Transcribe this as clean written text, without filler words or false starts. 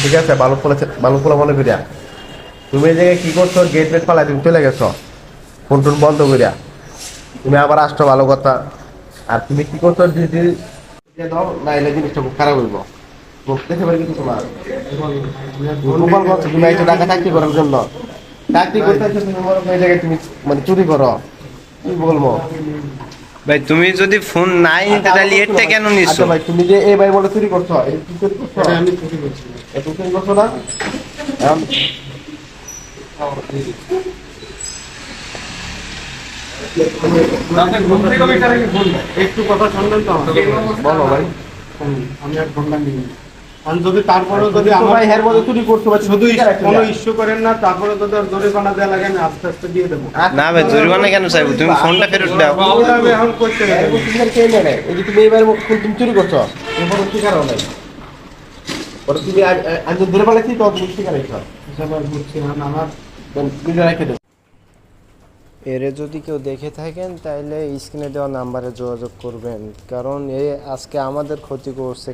ঠিক আছে, ভালো ফলা মনে করিয়া তুমি এই জায়গায় কি করছো, গেট মেট পালাই তুমি চলে গেছো ফোন টোন বন্ধ করিয়া, তুমি আবার আসছো ভালো কথা। আর তুমি কি করছো, ডিউটি দাও না, এলে জিনিসটা খুব খারাপ হইব। দেখতে পারি কিন্তু তোমার গোপাল বলছো তুমি একটা টাকা চাকরি করার জন্য, চাকরি করতে তুমি এই জায়গায় তুমি মানে চুরি করো, কি বলবো ভাই তুমি যদি ফোন নাই নিতে তাহলে এটা কেন নিছো? আচ্ছা ভাই, তুমি যে এই ভাই বলে চুরি করছো, এই কি চুরি করছো? আমি চুরি করছি, এটা চুরি করছো না? একটু কথা শুনলেন তো? বলো ভাই। আমি আর ফোনটা নিই। আর যদি তারপরেও যদি তো আমার ভাই হের মধ্যে চুরি করছো ভাই, শুধু ঠিক আছে, কোনো ইস্যু করেন না, তারপরে যদি আর জরিমানা দেওয়া লাগে আমি আস্তে আস্তে দিয়ে দেবো। না ভাই জরিমানা কেন চাইবো? তুমি ফোনটা ফেরত দাও। ওটা আমি এখন করতে এই গেছি। বুঝতে কে নেয়? এই যে তুমি এইবার তুমি চুরি করছো, এরপর কি কারণ নাই? ওরা তুমি আজ ধরে পালাইছি তো তুমি ঠিক আছে হিসাব আর বুঝছি না, আমার তুমি রেখে দেবো। এরে যদি কেউ দেখে থাকেন তাহলে স্ক্রিনে দেওয়া নাম্বারে যোগাযোগ করবেন, কারণ এ আজকে আমাদের ক্ষতি করছে,